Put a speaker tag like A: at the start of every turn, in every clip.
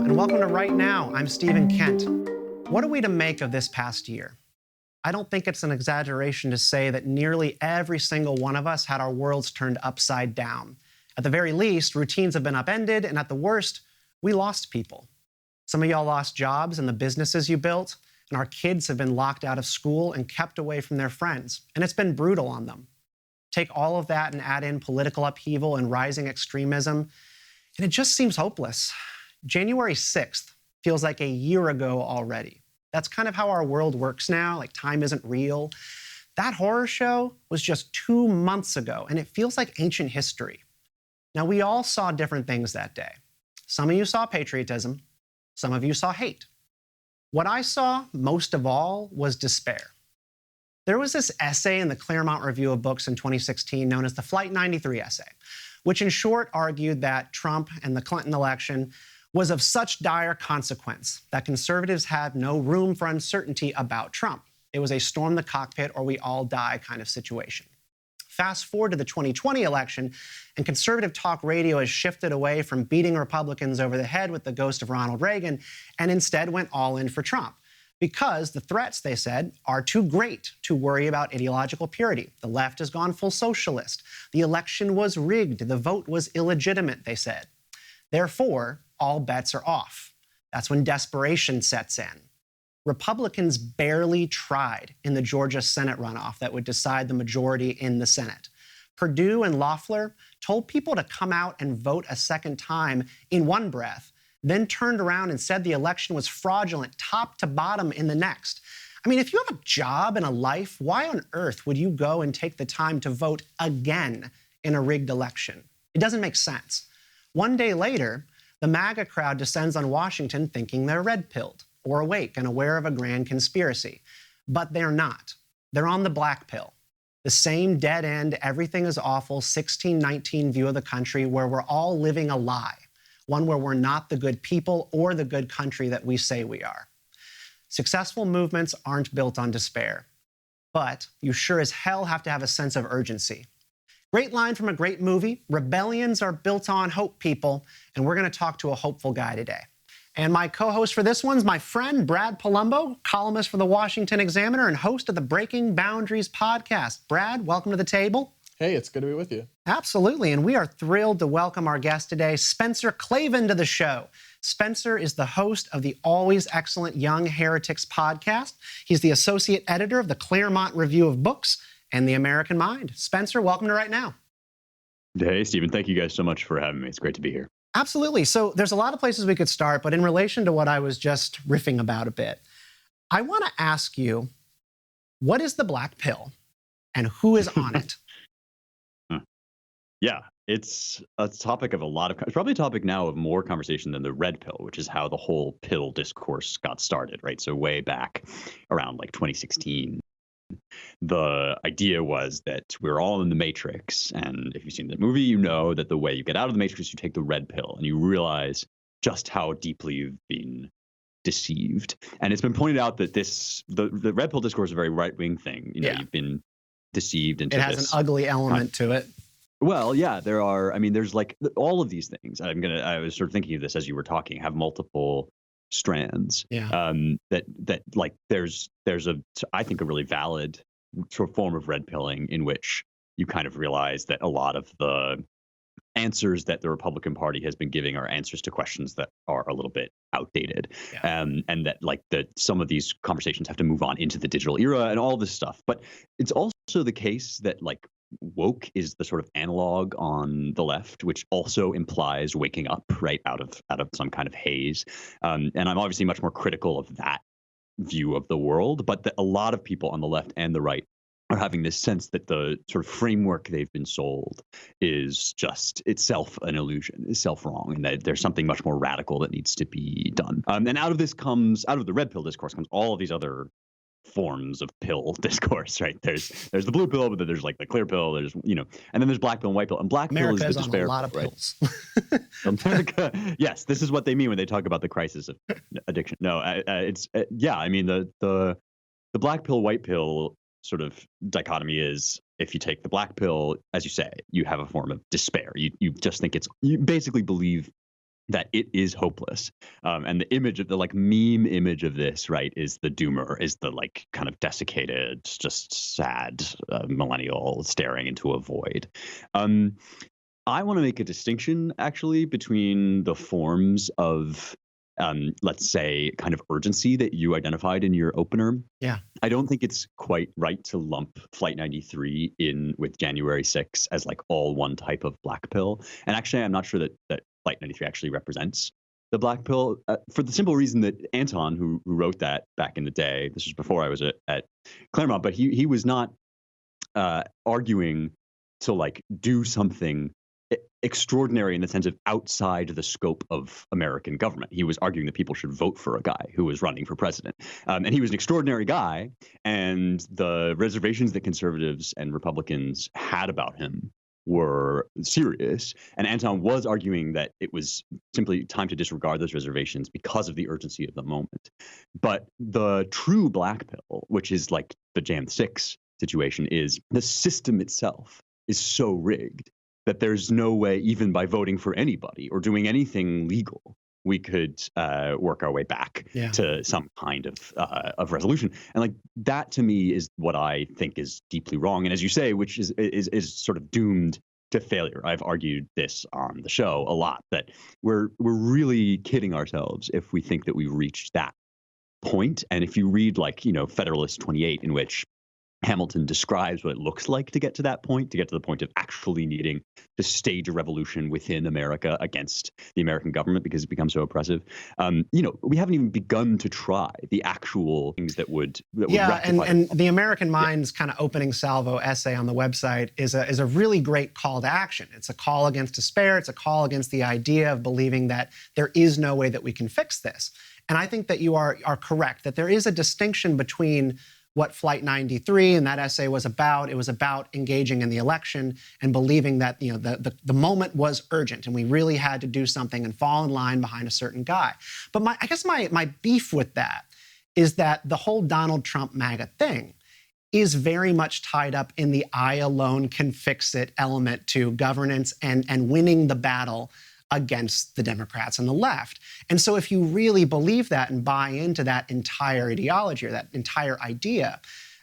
A: and welcome to Right Now. I'm Stephen Kent. What are we to make of this past year? I don't think it's an exaggeration to say that nearly every single one of us had our worlds turned upside down. At the very least, routines have been upended, and at the worst, we lost people. Some of y'all lost jobs and the businesses you built, and our kids have been locked out of school and kept away from their friends, and it's been brutal on them. Take all of that and add in political upheaval and rising extremism, and it just seems hopeless. January 6th feels like a year ago already. That's kind of how our world works now, like time isn't real. That horror show was just 2 months ago, and it feels like ancient history. Now, we all saw different things that day. Some of you saw patriotism, some of you saw hate. What I saw most of all was despair. There was this essay in the Claremont Review of Books in 2016 known as the Flight 93 essay, which in short argued that Trump and the Clinton election was of such dire consequence that conservatives had no room for uncertainty about Trump. It was a storm the cockpit or we all die kind of situation. Fast forward to the 2020 election, and conservative talk radio has shifted away from beating Republicans over the head with the ghost of Ronald Reagan and instead went all in for Trump. Because the threats, they said, are too great to worry about ideological purity. The left has gone full socialist. The election was rigged. The vote was illegitimate, they said. Therefore, all bets are off. That's when desperation sets in. Republicans barely tried in the Georgia Senate runoff that would decide the majority in the Senate. Perdue and Loeffler told people to come out and vote a second time in one breath, then turned around and said the election was fraudulent top to bottom in the next. I mean, if you have a job and a life, why on earth would you go and take the time to vote again in a rigged election? It doesn't make sense. One day later, the MAGA crowd descends on Washington thinking they're red-pilled or awake and aware of a grand conspiracy. But they're not. They're on the black pill. The same dead-end, everything is awful, 1619 view of the country where we're all living a lie, one where we're not the good people or the good country that we say we are. Successful movements aren't built on despair, but you sure as hell have to have a sense of urgency. Great line from a great movie, rebellions are built on hope, people, and we're gonna talk to a hopeful guy today. And my co-host for this one's my friend, Brad Polumbo, columnist for the Washington Examiner and host of the Breaking Boundaries podcast. Brad, welcome to the table.
B: Hey, it's good to be with you.
A: Absolutely, and we are thrilled to welcome our guest today, Spencer Klavan, to the show. Spencer is the host of the always excellent Young Heretics podcast. He's the associate editor of the Claremont Review of Books and the American Mind. Spencer, welcome to Right Now.
C: Hey, Stephen, thank you guys so much for having me. It's great to be here.
A: Absolutely. So there's a lot of places we could start, but in relation to what I was just riffing about a bit, I want to ask you, what is the black pill and who is on it?
C: Yeah, it's a topic of it's probably a topic now of more conversation than the red pill, which is how the whole pill discourse got started, right? So way back around like 2016, the idea was that we're all in the Matrix. And if you've seen the movie, you know that the way you get out of the Matrix, you take the red pill and you realize just how deeply you've been deceived. And it's been pointed out that the red pill discourse is a very right-wing thing. You know, You've been deceived into this.
A: It has an ugly element to it.
C: Well, yeah, there's like all of these things. I was sort of thinking of this as you were talking, have multiple strands.
A: Yeah.
C: That like there's I think a really valid sort of form of red pilling in which you kind of realize that a lot of the answers that the Republican Party has been giving are answers to questions that are a little bit outdated. Yeah. And that like some of these conversations have to move on into the digital era and all this stuff. But it's also the case that like woke is the sort of analog on the left, which also implies waking up right out of some kind of haze. And I'm obviously much more critical of that view of the world, but a lot of people on the left and the right are having this sense that the sort of framework they've been sold is just itself an illusion, is self-wrong, and that there's something much more radical that needs to be done. And out of the red pill discourse comes all of these other forms of pill discourse, right? There's the blue pill, but then there's like the clear pill, there's, and then there's black pill and white pill. And black
A: America
C: pill is the despair,
A: on a lot of
C: right?
A: pills.
C: America, yes, this is what they mean when they talk about the crisis of addiction. No, I mean the black pill, white pill sort of dichotomy is, if you take the black pill, as you say, you have a form of despair. You just think you basically believe that it is hopeless. And the image of the like meme image of this, right, is the doomer, is the like kind of desiccated, just sad millennial staring into a void. I want to make a distinction actually between the forms of, let's say, kind of urgency that you identified in your opener.
A: Yeah.
C: I don't think it's quite right to lump Flight 93 in with January 6 as like all one type of black pill. And actually, I'm not sure that Flight 93 actually represents the black pill for the simple reason that Anton, who wrote that back in the day, this was before I was at Claremont, but he was not arguing to like do something extraordinary in the sense of outside the scope of American government. He was arguing that people should vote for a guy who was running for president. And he was an extraordinary guy. And the reservations that conservatives and Republicans had about him were serious. And Anton was arguing that it was simply time to disregard those reservations because of the urgency of the moment. But the true black pill, which is like the Jan 6 situation, is the system itself is so rigged that there's no way, even by voting for anybody or doing anything legal, we could work our way back to some kind of resolution. And like that, to me, is what I think is deeply wrong. And as you say, which is sort of doomed to failure. I've argued this on the show a lot, that we're really kidding ourselves if we think that we've reached that point. And if you read like, Federalist 28, in which Hamilton describes what it looks like to get to that point, to get to the point of actually needing to stage a revolution within America against the American government because it becomes so oppressive. We haven't even begun to try the actual things that would rectify
A: and the American Mind's kind of opening salvo essay on the website is a really great call to action. It's a call against despair. It's a call against the idea of believing that there is no way that we can fix this. And I think that you are correct, that there is a distinction between what Flight 93 and that essay was about. It was about engaging in the election and believing that the moment was urgent and we really had to do something and fall in line behind a certain guy. But I guess my beef with that is that the whole Donald Trump MAGA thing is very much tied up in the I alone can fix it element to governance and winning the battle against the Democrats and the left. And so if you really believe that and buy into that entire ideology or that entire idea,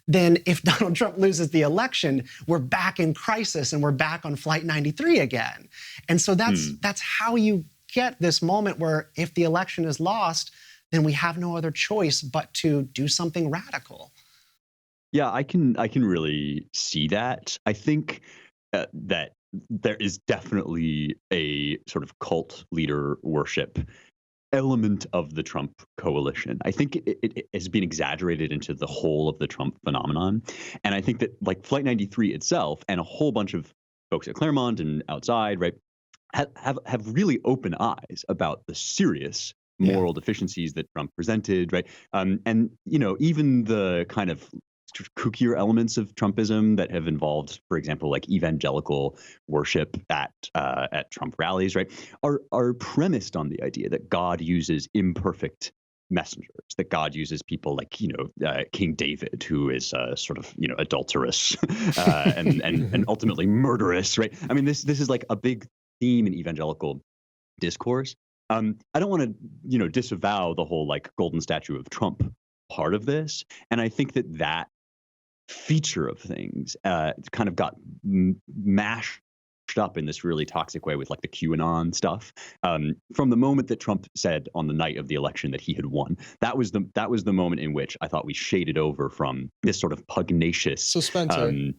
A: then if Donald Trump loses the election, we're back in crisis and we're back on Flight 93 again. And so that's how you get this moment where if the election is lost, then we have no other choice but to do something radical.
C: Yeah, I can really see that. I think that there is definitely a sort of cult leader worship element of the Trump coalition. I think it has been exaggerated into the whole of the Trump phenomenon. And I think that like Flight 93 itself and a whole bunch of folks at Claremont and outside, right, have really open eyes about the serious moral deficiencies that Trump presented, right? And, even the kind of kookier elements of Trumpism that have involved, for example, like evangelical worship at Trump rallies, right, are premised on the idea that God uses imperfect messengers, that God uses people like, King David, who is sort of, adulterous and ultimately murderous, right? I mean, this is like a big theme in evangelical discourse. I don't want to, disavow the whole like golden statue of Trump part of this. And I think that feature of things kind of got mashed up in this really toxic way with like the QAnon stuff. From the moment that Trump said on the night of the election that he had won, that was the moment in which I thought we shaded over from this sort of pugnacious.
B: So Spencer,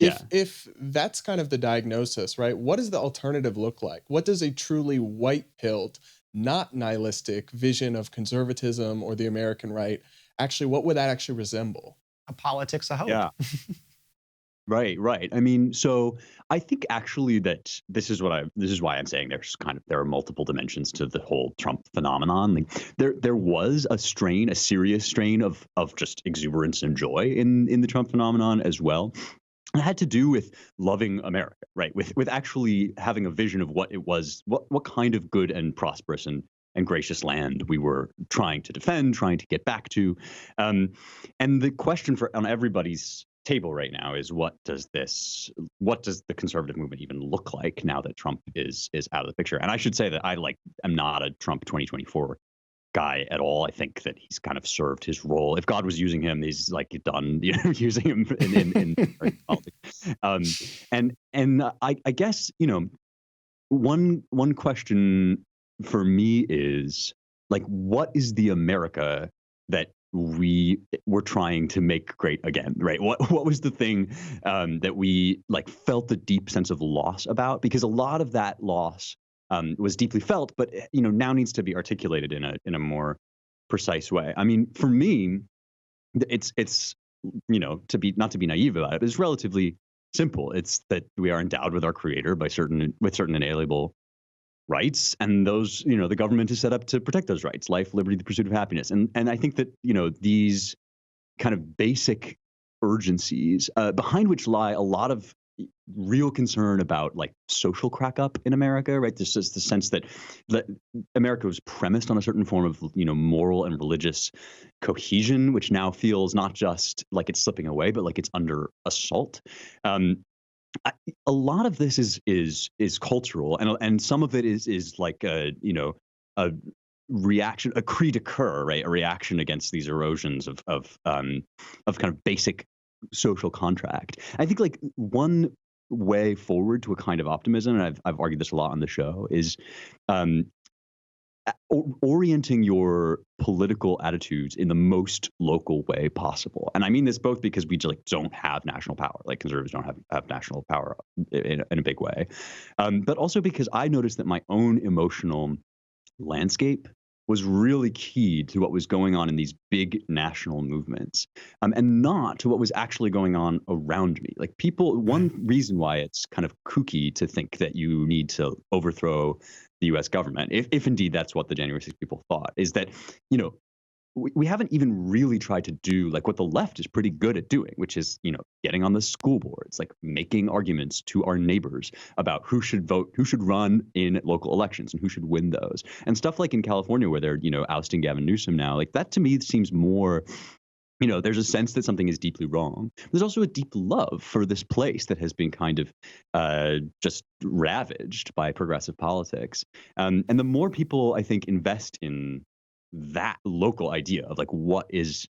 B: if that's kind of the diagnosis, right? What does the alternative look like? What does a truly white-pilled, not nihilistic vision of conservatism or the American right actually? What would that actually resemble?
A: A politics of hope.
C: Yeah. Right. I mean, so I think actually that this is why I'm saying there are multiple dimensions to the whole Trump phenomenon. Like there was a serious strain of just exuberance and joy in the Trump phenomenon as well. It had to do with loving America, right? With actually having a vision of what it was, what kind of good and prosperous and gracious land we were trying to defend, trying to get back to. And the question on everybody's table right now is what does the conservative movement even look like now that Trump is out of the picture? And I should say that I'm not a Trump 2024 guy at all. I think that he's kind of served his role. If God was using him, he's like done, using him in politics. And I guess, one question for me is like, what is the America that we're trying to make great again, right? What was the thing that we like felt a deep sense of loss about? Because a lot of that loss was deeply felt, but now needs to be articulated in a more precise way. I mean, for me, it's not to be naive about it, but it's relatively simple. It's that we are endowed with our Creator with certain inalienable rights, and those, the government is set up to protect those rights: life, liberty, the pursuit of happiness. And I think that these kind of basic urgencies behind which lie a lot of real concern about like social crack up in America, right? There's just the sense that America was premised on a certain form of moral and religious cohesion, which now feels not just like it's slipping away, but like it's under assault. A lot of this is cultural, and some of it is like a reaction, a cri de coeur, right? A reaction against these erosions of kind of basic social contract. I think like one way forward to a kind of optimism, and I've argued this a lot on the show, is orienting your political attitudes in the most local way possible. And I mean this both because we just don't have national power, like conservatives don't have national power in a big way, but also because I noticed that my own emotional landscape was really key to what was going on in these big national movements, and not to what was actually going on around me. Like one reason why it's kind of kooky to think that you need to overthrow the U.S. government, if indeed that's what the January 6th people thought, is that, we haven't even really tried to do like what the left is pretty good at doing, which is, getting on the school boards, like making arguments to our neighbors about who should vote, who should run in local elections, and who should win those. And stuff like in California where they're, ousting Gavin Newsom now, like that to me seems more, there's a sense that something is deeply wrong. There's also a deep love for this place that has been kind of just ravaged by progressive politics. And the more people, I think, invest in that local idea of like, what does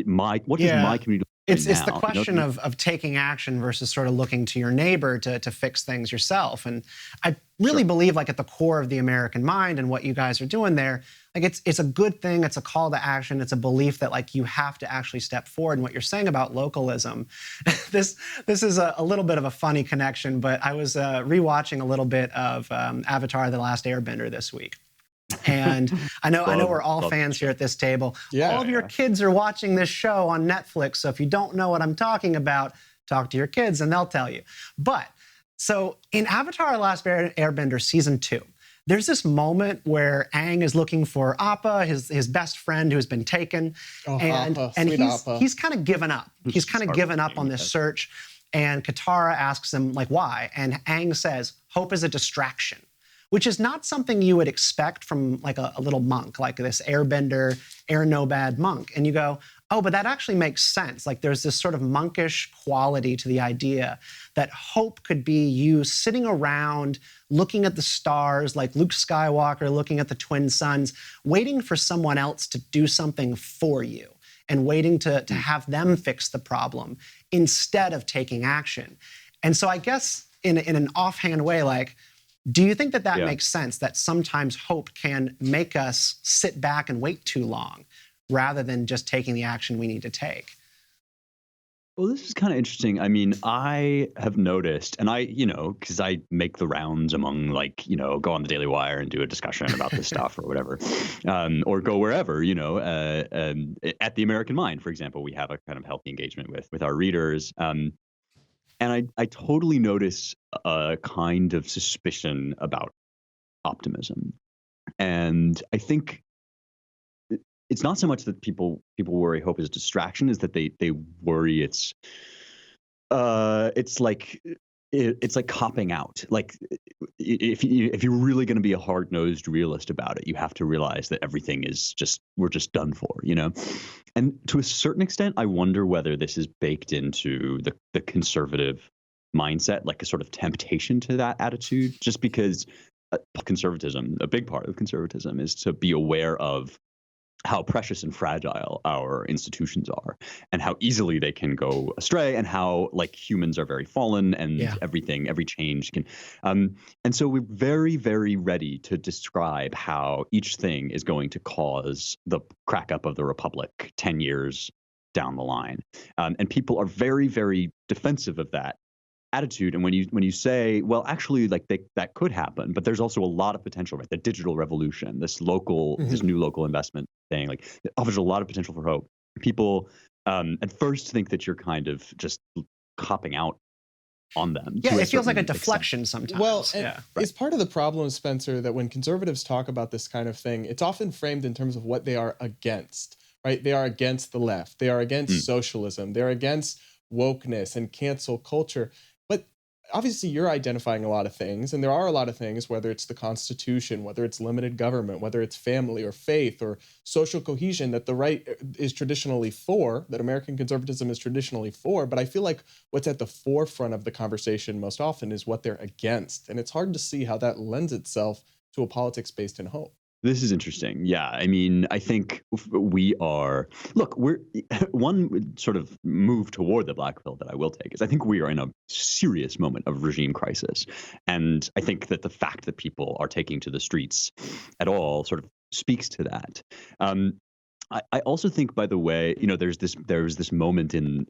C: my community
A: it's the question of taking action versus sort of looking to your neighbor to fix things yourself. And I really believe like at the core of the American mind and what you guys are doing there, like it's a good thing. It's a call to action. It's a belief that like you have to actually step forward. And what you're saying about localism, this is a little bit of a funny connection, but I was rewatching a little bit of Avatar: The Last Airbender this week. And I know we're all fans here at this table.
B: Yeah,
A: all of your kids are watching this show on Netflix, so if you don't know what I'm talking about, talk to your kids and they'll tell you. But so in Avatar: The Last Airbender Season 2, there's this moment where Aang is looking for Appa, his best friend who's been taken, and he's kind of given up. He's kind of given up on this search, and Katara asks him like why, and Aang says, "Hope is a distraction." Which is not something you would expect from like a little monk, like this airbender, air nomad monk. And you go, oh, but that actually makes sense. Like there's this sort of monkish quality to the idea that hope could be you sitting around looking at the stars, like Luke Skywalker looking at the twin suns, waiting for someone else to do something for you and waiting to have them fix the problem instead of taking action. And so I guess in an offhand way, like, do you think that makes sense, that sometimes hope can make us sit back and wait too long rather than just taking the action we need to take?
C: Well, this is kind of interesting. I mean, I have noticed, and because I make the rounds among go on the Daily Wire and do a discussion about this stuff or whatever, or go wherever, at the American Mind, for example, we have a kind of healthy engagement with our readers. And I totally notice a kind of suspicion about optimism. And I think it's not so much that people worry hope is a distraction, is that they worry it's like copping out. Like if you're really going to be a hard-nosed realist about it, you have to realize that everything is we're just done for, And to a certain extent, I wonder whether this is baked into the conservative mindset, like a sort of temptation to that attitude, just because conservatism, a big part of conservatism, is to be aware of how precious and fragile our institutions are, and how easily they can go astray, and how like humans are very fallen, and every change can. And so we're very, very ready to describe how each thing is going to cause the crack up of the republic 10 years down the line. And people are very, very defensive of that attitude. And when you say, well, actually, like that could happen, but there's also a lot of potential, right? The digital revolution, this new local investment thing, like it offers a lot of potential for hope. People at first think that you're kind of just copping out on them.
A: Yeah, it feels like a deflection sometimes.
B: Well, it's part of the problem, Spencer, that when conservatives talk about this kind of thing, it's often framed in terms of what they are against, right? They are against the left. They are against socialism. They're against wokeness and cancel culture. But obviously you're identifying a lot of things, and there are a lot of things, whether it's the Constitution, whether it's limited government, whether it's family or faith or social cohesion, that the right is traditionally for, that American conservatism is traditionally for. But I feel like what's at the forefront of the conversation most often is what they're against. And it's hard to see how that lends itself to a politics based in hope.
C: This is interesting. Yeah, I mean, I think we're one sort of move toward the Blackpill that I will take is I think we are in a serious moment of regime crisis. And I think that the fact that people are taking to the streets at all sort of speaks to that. I also think, by the way, there's this moment in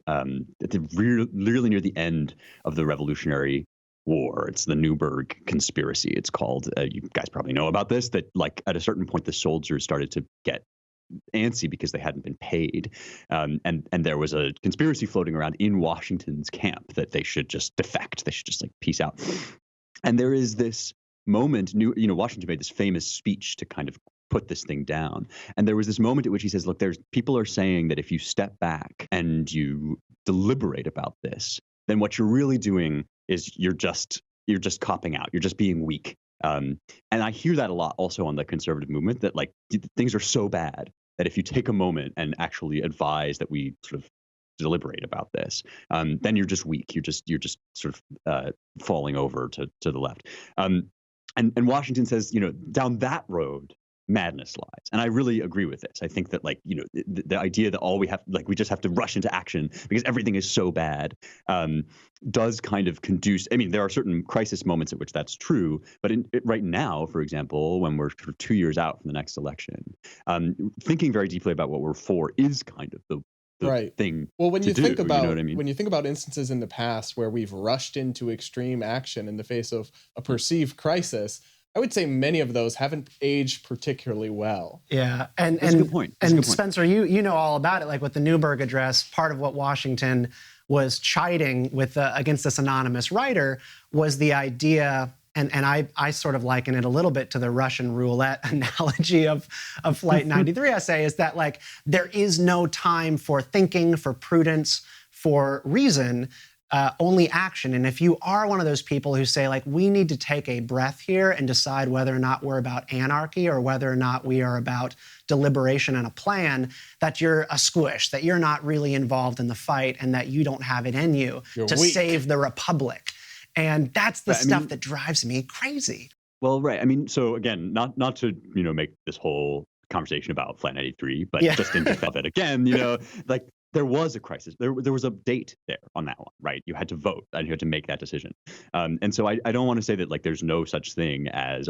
C: really near the end of the Revolutionary War. It's the Nuremberg conspiracy, it's called. You guys probably know about this, that like at a certain point the soldiers started to get antsy because they hadn't been paid, and there was a conspiracy floating around in Washington's camp that they should just defect, they should just like peace out. And there is this moment, Washington made this famous speech to kind of put this thing down, and there was this moment at which he says, look, people are saying that if you step back and you deliberate about this, then what you're really doing is you're just copping out. You're just being weak. And I hear that a lot also on the conservative movement, that like things are so bad that if you take a moment and actually advise that we sort of deliberate about this, then you're just weak. You're just sort of falling over to the left. And Washington says, down that road, madness lies. And I really agree with this. I think that the idea that all we have, we just have to rush into action because everything is so bad, does kind of conduce. I mean, there are certain crisis moments at which that's true, but right now, for example, when we're sort of 2 years out from the next election, thinking very deeply about what we're for is kind of the
B: right
C: thing.
B: Well, when you think about,
C: you know what I mean?
B: when you think about instances in the past where we've rushed into extreme action in the face of a perceived crisis, I would say many of those haven't aged particularly well.
A: Yeah,
C: That's a good point. That's a good point.
A: Spencer, you know all about it. Like with the Nuremberg Address, part of what Washington was chiding with against this anonymous writer was the idea, and I sort of liken it a little bit to the Russian roulette analogy of Flight 93 essay, is that like there is no time for thinking, for prudence, for reason. Only action. And if you are one of those people who say, like, we need to take a breath here and decide whether or not we're about anarchy or whether or not we are about deliberation and a plan, that you're a squish, that you're not really involved in the fight, and that you don't have it in you to save the republic. And that's the stuff that drives me crazy.
C: Well, right. I mean, so again, not to, make this whole conversation about Flight 93, but just in defense of it again, like, there was a crisis. There was a date there on that one, right? You had to vote and you had to make that decision. And so I don't want to say that like there's no such thing as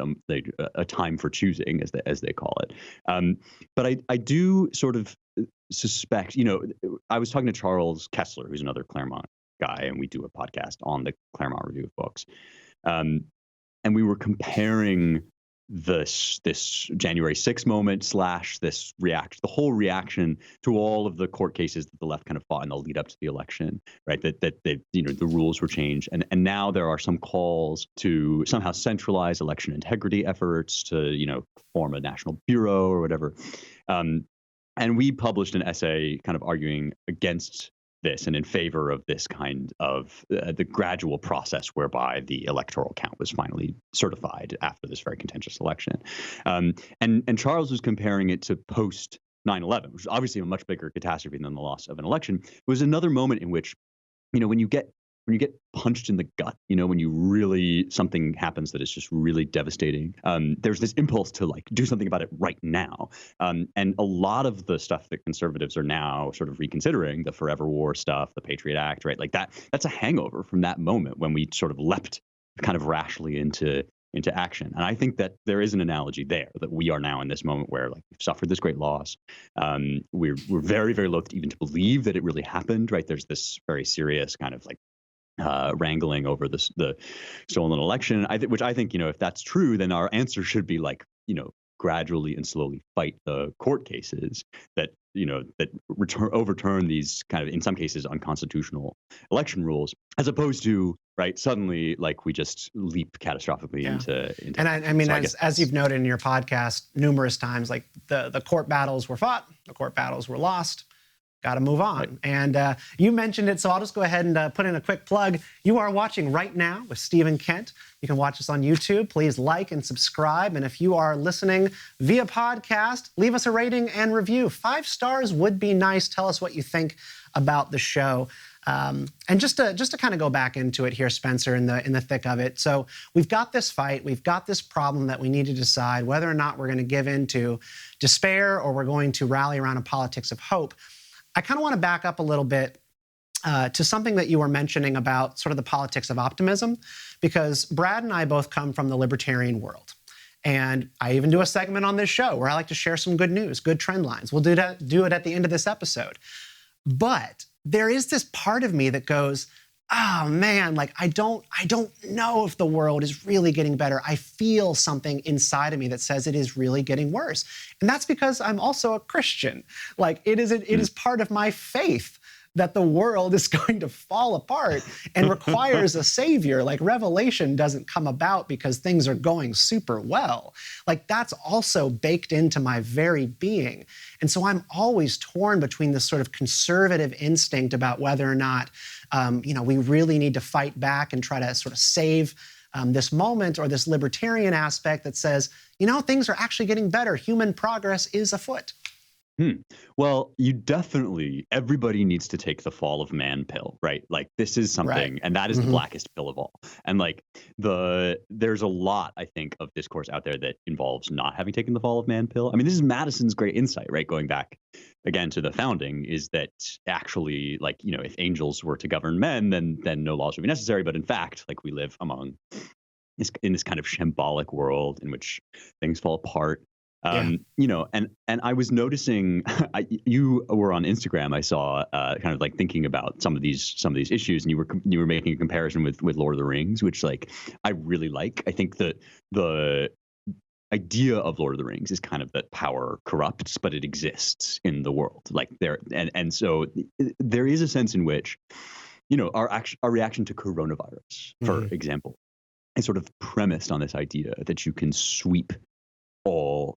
C: a time for choosing, as they call it. But I do sort of suspect, I was talking to Charles Kessler, who's another Claremont guy, and we do a podcast on the Claremont Review of Books. And we were comparing this January 6th moment / this reaction, the whole reaction to all of the court cases that the left kind of fought in the lead up to the election, right? That the rules were changed, and now there are some calls to somehow centralize election integrity efforts, to form a national bureau or whatever. And we published an essay kind of arguing against this and in favor of this kind of the gradual process whereby the electoral count was finally certified after this very contentious election. And Charles was comparing it to post 9/11, which is obviously a much bigger catastrophe than the loss of an election. It was another moment in which, when you get punched in the gut, when you really, something happens that is just really devastating, there's this impulse to like do something about it right now. And a lot of the stuff that conservatives are now sort of reconsidering, the forever war stuff, the Patriot Act, right? Like that's a hangover from that moment when we sort of leapt kind of rashly into action. And I think that there is an analogy there, that we are now in this moment where like we've suffered this great loss. We're very, very loath even to believe that it really happened, right? There's this very serious kind of like wrangling over the stolen election, which I think, if that's true, then our answer should be like, gradually and slowly fight the court cases that, that overturn these kind of, in some cases, unconstitutional election rules, as opposed to, right, suddenly like we just leap catastrophically into.
A: And I mean, as you've noted in your podcast numerous times, like the court battles were fought, the court battles were lost. Got to move on. Right. And you mentioned it, so I'll just go ahead and put in a quick plug. You are watching Right Now with Stephen Kent. You can watch us on YouTube. Please like and subscribe. And if you are listening via podcast, leave us a rating and review. 5 stars would be nice. Tell us what you think about the show. And just to kind of go back into it here, Spencer, in the thick of it. So we've got this fight, we've got this problem that we need to decide whether or not we're going to give in to despair or we're going to rally around a politics of hope. I kind of want to back up a little bit to something that you were mentioning about sort of the politics of optimism, because Brad and I both come from the libertarian world. And I even do a segment on this show where I like to share some good news, good trend lines. We'll do it at the end of this episode. But there is this part of me that goes, oh man, like I don't know if the world is really getting better. I feel something inside of me that says it is really getting worse. And that's because I'm also a Christian. Like it is part of my faith that the world is going to fall apart and requires a savior. Like revelation doesn't come about because things are going super well. Like that's also baked into my very being. And so I'm always torn between this sort of conservative instinct about whether or not, we really need to fight back and try to sort of save this moment, or this libertarian aspect that says, things are actually getting better. Human progress is afoot.
C: Well, everybody needs to take the fall of man pill, right? Like this is something, right. And that is the blackest pill of all. And like there's a lot, I think, of discourse out there that involves not having taken the fall of man pill. I mean, this is Madison's great insight, right? Going back again to the founding, is that actually, like, if angels were to govern men, then no laws would be necessary. But in fact, like we live in this kind of shambolic world in which things fall apart. And I was noticing, you were on Instagram. I saw kind of like thinking about some of these issues, and you were making a comparison with Lord of the Rings, which like I really like. I think that the idea of Lord of the Rings is kind of that power corrupts, but it exists in the world. Like and so there is a sense in which, our reaction to coronavirus, for example, is sort of premised on this idea that you can sweep all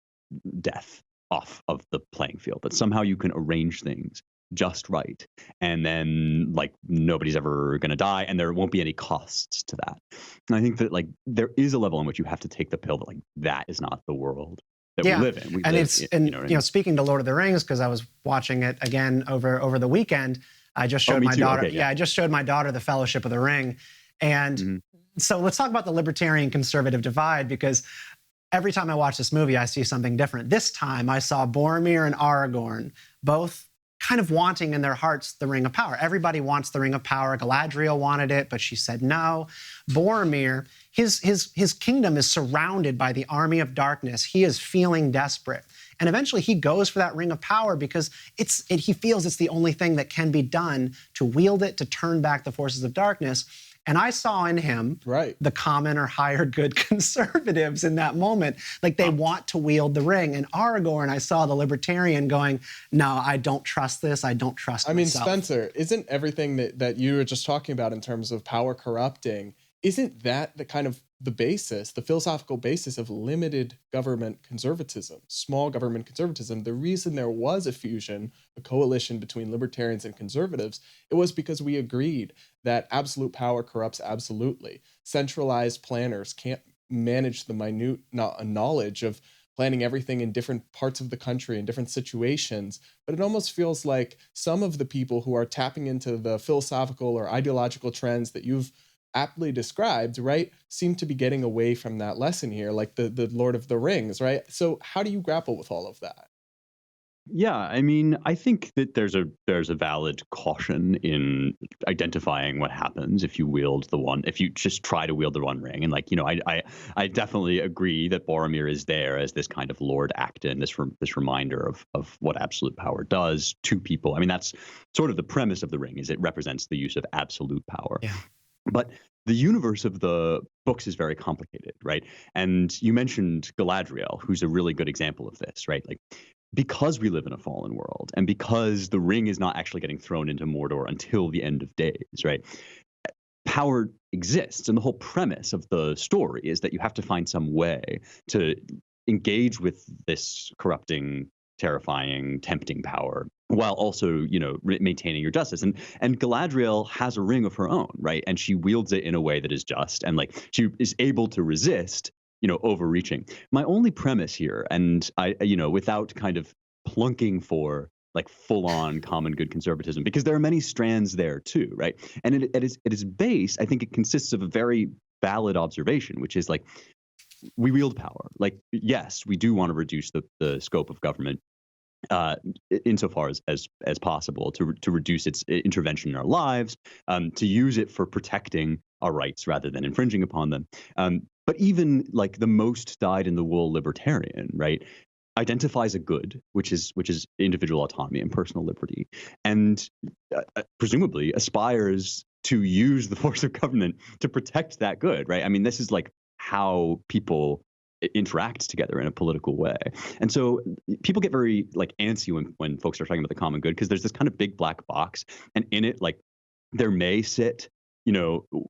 C: death off of the playing field, that somehow you can arrange things just right, and then like nobody's ever going to die, and there won't be any costs to that. And I think that like there is a level in which you have to take the pill that like that is not the world that we live in.
A: Speaking to Lord of the Rings, because I was watching it again over the weekend, I just showed my daughter. Okay, I just showed my daughter the Fellowship of the Ring, and so let's talk about the libertarian conservative divide, because every time I watch this movie, I see something different. This time, I saw Boromir and Aragorn both kind of wanting in their hearts the Ring of Power. Everybody wants the Ring of Power. Galadriel wanted it, but she said no. Boromir, his kingdom is surrounded by the army of darkness. He is feeling desperate. And eventually he goes for that Ring of Power because he feels it's the only thing that can be done to wield it, to turn back the forces of darkness. And I saw in him the common or higher good conservatives in that moment. Like they want to wield the ring. And Aragorn, I saw the libertarian going, no, I don't trust this. I don't trust myself.
B: I mean, Spencer, isn't everything that you were just talking about in terms of power corrupting, isn't that the kind of the basis, the philosophical basis of limited government conservatism, small government conservatism. The reason there was a fusion, a coalition between libertarians and conservatives, it was because we agreed that absolute power corrupts absolutely. Centralized planners can't manage the minute knowledge of planning everything in different parts of the country in different situations. But it almost feels like some of the people who are tapping into the philosophical or ideological trends that you've aptly described, right, seem to be getting away from that lesson here, like the Lord of the Rings, right? So how do you grapple with all of that?
C: Yeah, I mean, I think that there's a valid caution in identifying what happens if you just try to wield the one ring. And like, I definitely agree that Boromir is there as this kind of Lord Acton, this reminder of what absolute power does to people. I mean, that's sort of the premise of the ring, is it represents the use of absolute power.
A: Yeah.
C: But the universe of the books is very complicated, right? And you mentioned Galadriel, who's a really good example of this, right? Like, because we live in a fallen world, and because the ring is not actually getting thrown into Mordor until the end of days, right? Power exists, and the whole premise of the story is that you have to find some way to engage with this corrupting, terrifying, tempting power while also, maintaining your justice. And Galadriel has a ring of her own, right? And she wields it in a way that is just, and like she is able to resist overreaching. My only premise here, and I, without kind of plunking for like full-on common good conservatism, because there are many strands there too, right? And at its base, I think it consists of a very valid observation, which is like, we wield power. Like, yes, we do want to reduce the scope of government insofar as possible, to reduce its intervention in our lives, to use it for protecting our rights rather than infringing upon them. But even like the most dyed-in-the-wool libertarian, right, identifies a good, which is individual autonomy and personal liberty, and presumably aspires to use the force of government to protect that good, right? I mean, this is like how people interact together in a political way. And so people get very like antsy when folks are talking about the common good, because there's this kind of big black box, and in it, like, there may sit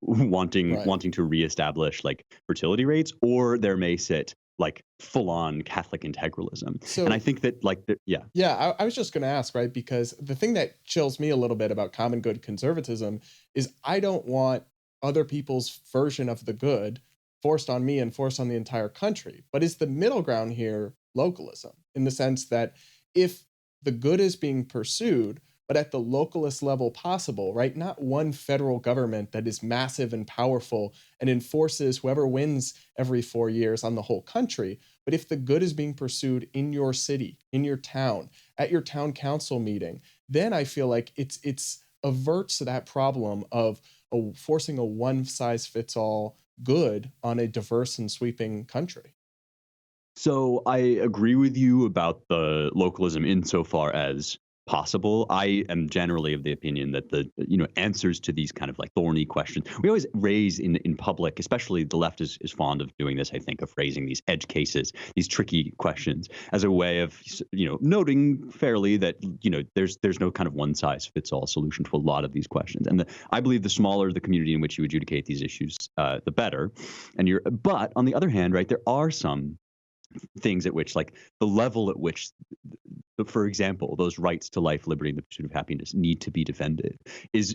C: wanting to reestablish like fertility rates, or there may sit like full-on Catholic integralism.
B: So,
C: and I think that
B: I was just going to ask, right, because the thing that chills me a little bit about common good conservatism is I don't want other people's version of the good forced on me and forced on the entire country. But is the middle ground here localism, in the sense that if the good is being pursued, but at the localist level possible, right? Not one federal government that is massive and powerful and enforces whoever wins every 4 years on the whole country. But if the good is being pursued in your city, in your town, at your town council meeting, then I feel like it's averts that problem of forcing a one-size-fits-all good on a diverse and sweeping country.
C: So I agree with you about the localism insofar as possible. I am generally of the opinion that the answers to these kind of like thorny questions we always raise in public, especially the left is fond of doing this, I think, of raising these edge cases, these tricky questions, as a way of noting fairly that there's no kind of one size fits all solution to a lot of these questions. And I believe the smaller the community in which you adjudicate these issues, the better. But on the other hand, right, there are some things at which, like, the level at which, for example, those rights to life, liberty, and the pursuit of happiness need to be defended is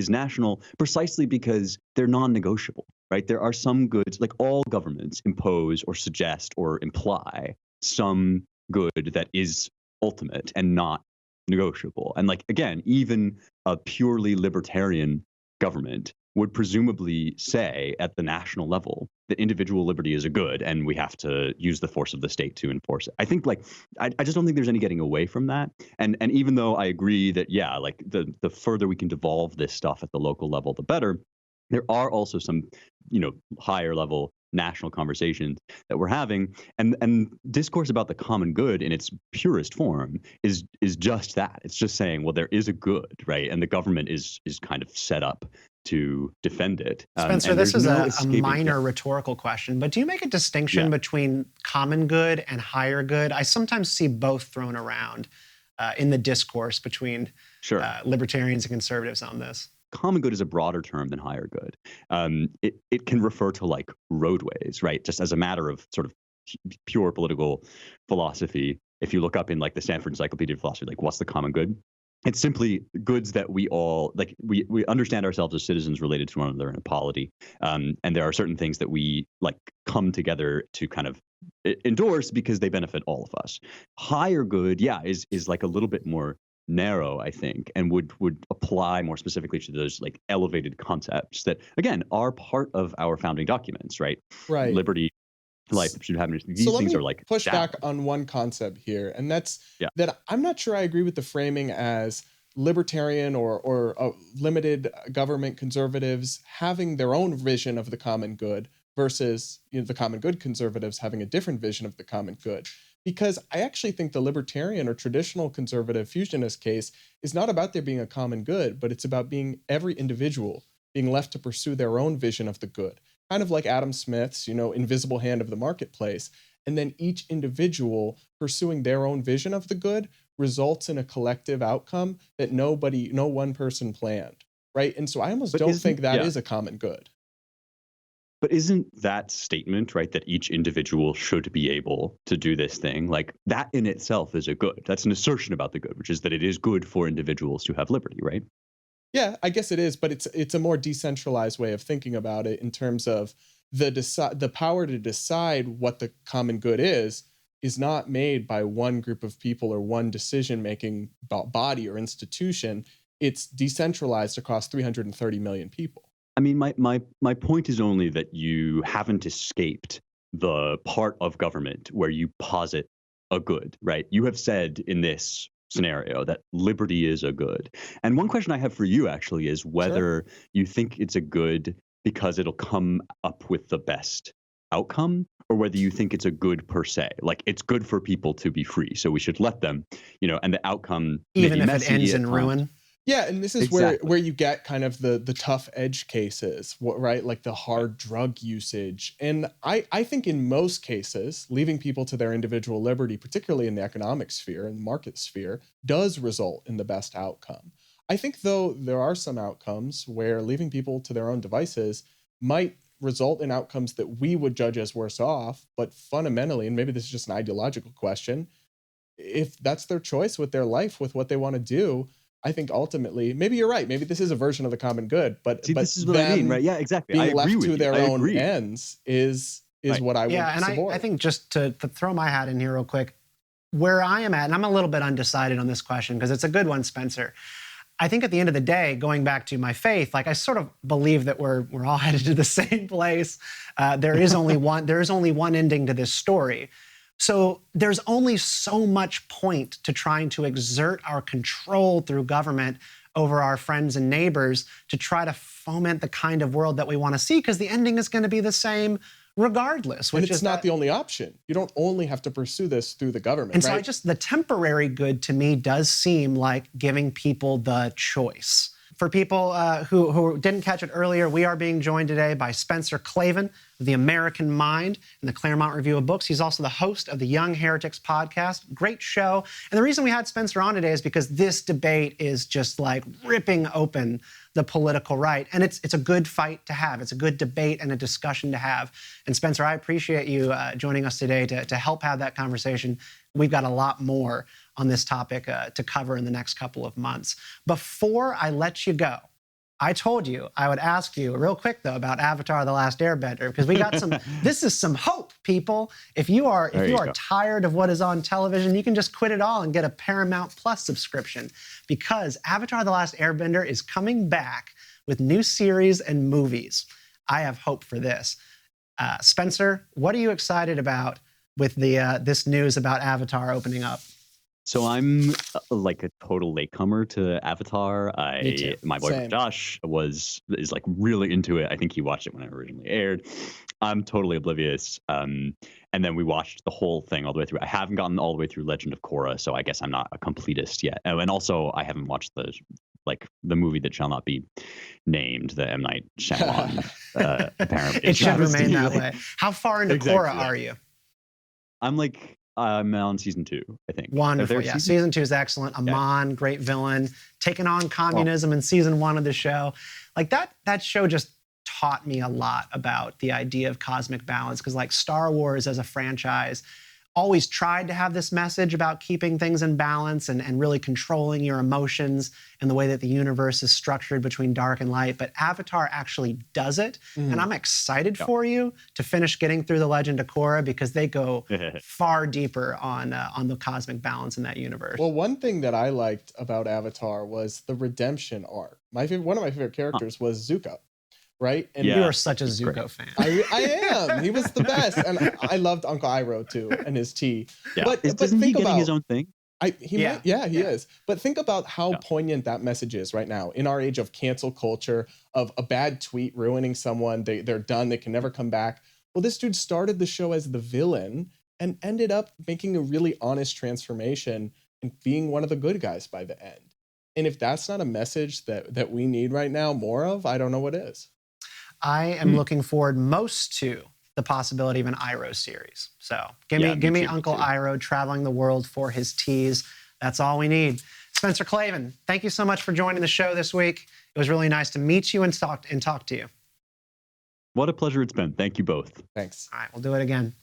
C: national, precisely because they're non-negotiable, right? There are some goods, like all governments impose or suggest or imply some good that is ultimate and not negotiable. And like, again, even a purely libertarian government would presumably say at the national level that individual liberty is a good and we have to use the force of the state to enforce it. I think I just don't think there's any getting away from that. And even though I agree that, yeah, like the further we can devolve this stuff at the local level, the better, there are also some, higher level national conversations that we're having, and discourse about the common good in its purest form is just that. It's just saying, well, there is a good, right? And the government is kind of set up to defend it.
A: Spencer, this is a minor rhetorical question, but do you make a distinction between common good and higher good? I sometimes see both thrown around in the discourse between libertarians and conservatives on this.
C: common good is a broader term than higher good. It can refer to like roadways, right? Just as a matter of sort of pure political philosophy. If you look up in like the Stanford Encyclopedia of Philosophy, like what's the common good? It's simply goods that we all like. We understand ourselves as citizens related to one another in a polity, and there are certain things that we like come together to kind of endorse because they benefit all of us. Higher good, yeah, is like a little bit more narrow, I think, and would apply more specifically to those like elevated concepts that again are part of our founding documents, right?
B: Right.
C: Liberty, life, pursuit of happiness. These
B: So let
C: things
B: me
C: are like
B: push back on one concept here, and that's that I'm not sure I agree with the framing as libertarian or limited government conservatives having their own vision of the common good versus the common good conservatives having a different vision of the common good. Because I actually think the libertarian or traditional conservative fusionist case is not about there being a common good, but it's about being every individual being left to pursue their own vision of the good. Kind of like Adam Smith's, invisible hand of the marketplace. And then each individual pursuing their own vision of the good results in a collective outcome that no one person planned, right? And so I almost don't think that is a common good.
C: But isn't that statement, right, that each individual should be able to do this thing, like that in itself is a good? That's an assertion about the good, which is that it is good for individuals to have liberty, right?
B: Yeah, I guess it is, but it's a more decentralized way of thinking about it in terms of the power to decide what the common good is not made by one group of people or one decision-making body or institution. It's decentralized across 330 million people.
C: I mean, my point is only that you haven't escaped the part of government where you posit a good, right? You have said in this scenario that liberty is a good. And one question I have for you actually is whether you think it's a good because it'll come up with the best outcome, or whether you think it's a good per se. Like it's good for people to be free, so we should let them, and the outcome
A: even if it ends in ruin.
B: Yeah, and this is where you get kind of the tough edge cases, right? Like the hard drug usage. And I think in most cases, leaving people to their individual liberty, particularly in the economic sphere and the market sphere, does result in the best outcome. I think, though, there are some outcomes where leaving people to their own devices might result in outcomes that we would judge as worse off, but fundamentally, and maybe this is just an ideological question, if that's their choice with their life, with what they want to do, I think ultimately, maybe you're right. Maybe this is a version of the common good, but
C: this is what I mean, right? Yeah, exactly.
B: Being left to their own ends is what I would support.
A: And I think just to throw my hat in here real quick, where I am at, and I'm a little bit undecided on this question because it's a good one, Spencer. I think at the end of the day, going back to my faith, like I sort of believe that we're all headed to the same place. There is only one ending to this story. So there's only so much point to trying to exert our control through government over our friends and neighbors to try to foment the kind of world that we want to see, because the ending is going to be the same regardless.
B: And it's not the only option. You don't only have to pursue this through the government,
A: and
B: right?
A: so the temporary good to me does seem like giving people the choice. For people who didn't catch it earlier, we are being joined today by Spencer Klavan of The American Mind and the Claremont Review of Books. He's also the host of the Young Heretics podcast. Great show. And the reason we had Spencer on today is because this debate is just like ripping open the political right. And it's a good fight to have. It's a good debate and a discussion to have. And Spencer, I appreciate you joining us today to help have that conversation. We've got a lot more on this topic to cover in the next couple of months. Before I let you go, I told you I would ask you real quick, though, about Avatar: The Last Airbender, because we got some, this is some hope, people. If you are tired of what is on television, you can just quit it all and get a Paramount Plus subscription, because Avatar: The Last Airbender is coming back with new series and movies. I have hope for this. Spencer, what are you excited about with this news about Avatar opening up?
C: So I'm like a total latecomer to Avatar.
B: Me too.
C: My boyfriend Josh is like really into it. I think he watched it when it originally aired. I'm totally oblivious. And then we watched the whole thing all the way through. I haven't gotten all the way through Legend of Korra, so I guess I'm not a completist yet. Oh, and also I haven't watched the movie that shall not be named, the M. Night Shyamalan. Apparently,
A: it should remain that way. How far into Korra are you?
C: I'm like I'm on season 2, I think.
A: Wonderful. Yeah, season 2 is excellent. Amon, great villain, taking on communism in season 1 of the show. Like that show just taught me a lot about the idea of cosmic balance, because like Star Wars as a franchise always tried to have this message about keeping things in balance and really controlling your emotions and the way that the universe is structured between dark and light. But Avatar actually does it. And I'm excited for you to finish getting through The Legend of Korra, because they go far deeper on the cosmic balance in that universe.
B: Well, one thing that I liked about Avatar was the redemption arc. One of my favorite characters was Zuko. Right? And
A: you are such a Zuko fan.
B: I am. He was the best. And I loved Uncle Iroh too, and his tea.
C: Yeah. But isn't he getting his own thing?
B: He is. But think about how poignant that message is right now in our age of cancel culture, of a bad tweet ruining someone. They're done. They can never come back. Well, this dude started the show as the villain and ended up making a really honest transformation and being one of the good guys by the end. And if that's not a message that we need right now more of, I don't know what is.
A: I am looking forward most to the possibility of an Iroh series. So give me Uncle Iroh traveling the world for his teas. That's all we need. Spencer Klavan, thank you so much for joining the show this week. It was really nice to meet you and talk to you.
C: What a pleasure it's been. Thank you both.
B: Thanks.
A: All right, we'll do it again.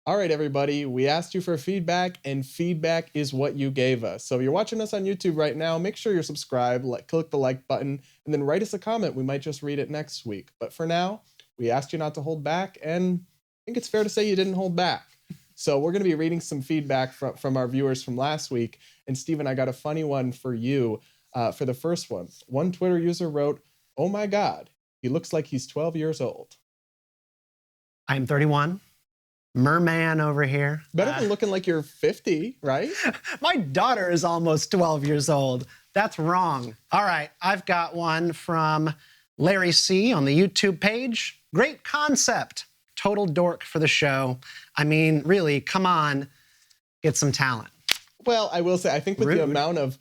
B: All right, everybody, we asked you for feedback, and feedback is what you gave us. So if you're watching us on YouTube right now, make sure you're subscribed, click the like button, and then write us a comment. We might just read it next week. But for now, we asked you not to hold back, and I think it's fair to say you didn't hold back. So we're going to be reading some feedback from our viewers from last week. And Steven, I got a funny one for you for the first one. One Twitter user wrote, "Oh my God, he looks like he's 12 years old."
A: I am 31. Merman over here.
B: Better than looking like you're 50, right?
A: My daughter is almost 12 years old. That's wrong. All right, I've got one from Larry C. on the YouTube page. Great concept. Total dork for the show. I mean, really, come on, get some talent.
B: Well, I will say, I think with the amount of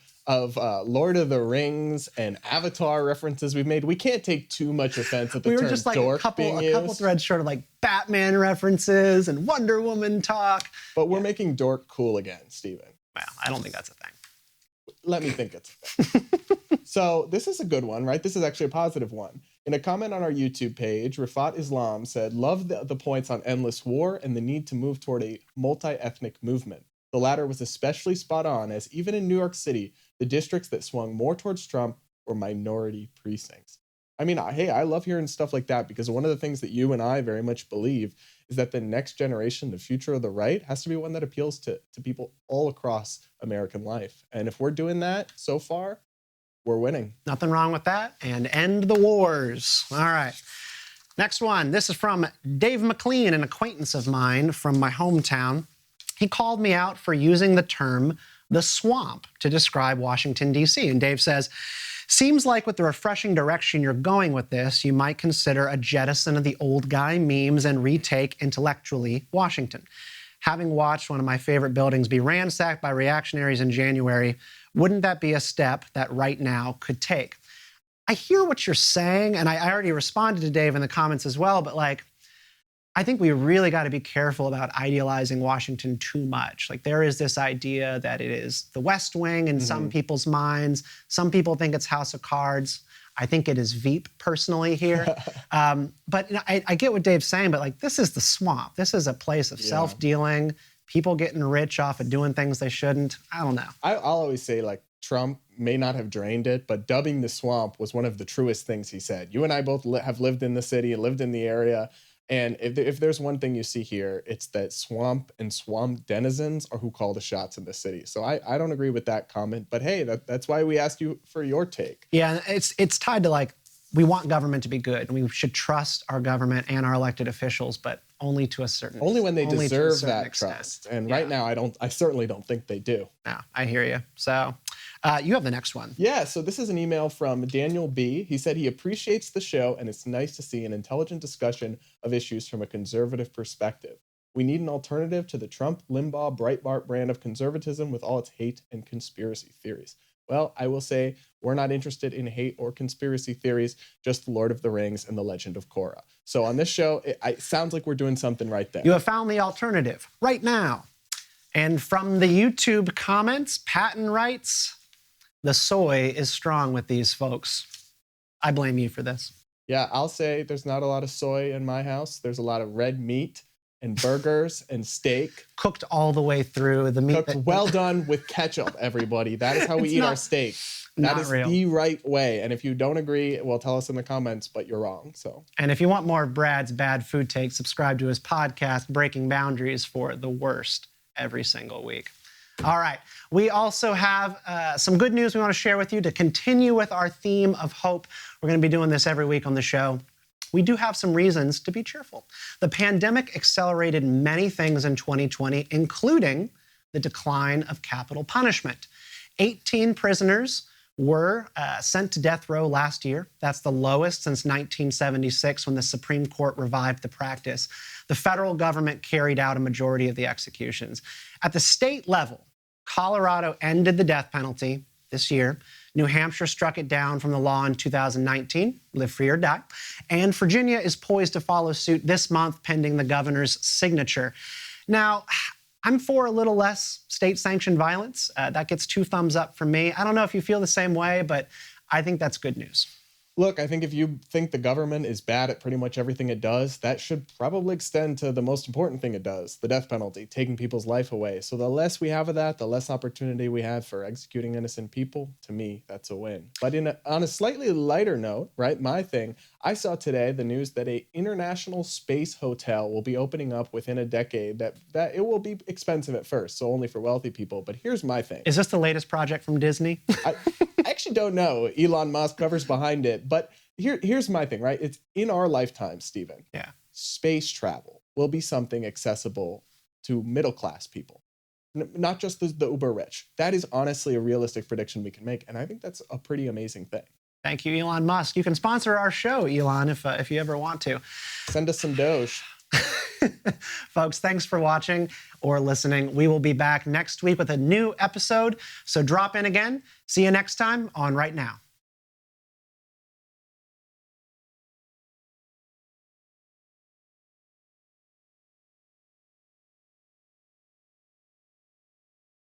B: Lord of the Rings and Avatar references we've made, we can't take too much offense at the term dork. We were just like a couple threads short of like Batman references and Wonder Woman talk. But we're making dork cool again, Steven.
A: Well, I don't think that's a thing.
B: Let me think it's a thing. So this is a good one, right? This is actually a positive one. In a comment on our YouTube page, Rafat Islam said, "Love the points on endless war and the need to move toward a multi-ethnic movement. The latter was especially spot on, as even in New York City, the districts that swung more towards Trump were minority precincts." I mean, hey, I love hearing stuff like that, because one of the things that you and I very much believe is that the next generation, the future of the right, has to be one that appeals to people all across American life. And if we're doing that so far, we're winning.
A: Nothing wrong with that. And end the wars. All right. Next one. This is from Dave McLean, an acquaintance of mine from my hometown. He called me out for using the term the swamp to describe Washington, D.C. And Dave says, "Seems like with the refreshing direction you're going with this, you might consider a jettison of the old guy memes and retake intellectually Washington. Having watched one of my favorite buildings be ransacked by reactionaries in January, wouldn't that be a step that right now could take?" I hear what you're saying, and I already responded to Dave in the comments as well, but like, I think we really got to be careful about idealizing Washington too much. Like, there is this idea that it is the West Wing in some people's minds. Some people think it's House of Cards. I think it is Veep personally here. But you know, I get what Dave's saying, but like, this is the swamp. This is a place of self-dealing, people getting rich off of doing things they shouldn't. I don't know.
B: I'll always say, like, Trump may not have drained it, but dubbing the swamp was one of the truest things he said. You and I both have lived in the city and lived in the area. And if there's one thing you see here, it's that swamp and swamp denizens are who call the shots in the city. So I don't agree with that comment, but hey, that's why we asked you for your take.
A: Yeah, it's tied to, like, we want government to be good, and we should trust our government and our elected officials, but only to a certain extent.
B: Only when they deserve that trust. And right now, I certainly don't think they do.
A: No, I hear you. So you have the next one.
B: Yeah, so this is an email from Daniel B. He said he appreciates the show, and it's nice to see an intelligent discussion of issues from a conservative perspective. We need an alternative to the Trump, Limbaugh, Breitbart brand of conservatism with all its hate and conspiracy theories. Well, I will say we're not interested in hate or conspiracy theories, just The Lord of the Rings and The Legend of Korra. So on this show, it sounds like we're doing something right there.
A: You have found the alternative right now. And from the YouTube comments, Patton writes, the soy is strong with these folks. I blame you for this.
B: Yeah, I'll say there's not a lot of soy in my house. There's a lot of red meat and burgers and steak.
A: Cooked all the way through. The meat
B: Cooked well done with ketchup, everybody. That is how we eat our steak. That is the right way. And if you don't agree, well, tell us in the comments, but you're wrong. So.
A: And if you want more of Brad's bad food takes, subscribe to his podcast, Breaking Boundaries, for the worst every single week. All right. We also have some good news we want to share with you to continue with our theme of hope. We're going to be doing this every week on the show. We do have some reasons to be cheerful. The pandemic accelerated many things in 2020, including the decline of capital punishment. 18 prisoners were sent to death row last year. That's the lowest since 1976, when the Supreme Court revived the practice. The federal government carried out a majority of the executions. At the state level, Colorado ended the death penalty this year. New Hampshire struck it down from the law in 2019, live free or die. And Virginia is poised to follow suit this month, pending the governor's signature. Now, I'm for a little less state-sanctioned violence. That gets 2 thumbs up from me. I don't know if you feel the same way, but I think that's good news.
B: Look, I think if you think the government is bad at pretty much everything it does, that should probably extend to the most important thing it does, the death penalty, taking people's life away. So the less we have of that, the less opportunity we have for executing innocent people. To me, that's a win. But on a slightly lighter note, right, my thing, I saw today the news that an international space hotel will be opening up within a decade, that it will be expensive at first, so only for wealthy people. But here's my thing.
A: Is this the latest project from Disney?
B: I actually don't know. Elon Musk, whoever's behind it. But here's my thing, right? It's in our lifetime, Stephen.
A: Yeah.
B: Space travel will be something accessible to middle-class people, not just the uber rich. That is honestly a realistic prediction we can make. And I think that's a pretty amazing thing.
A: Thank you, Elon Musk. You can sponsor our show, Elon, if you ever want to.
B: Send us some Doge.
A: Folks, thanks for watching or listening. We will be back next week with a new episode, so drop in again. See you next time on Right Now.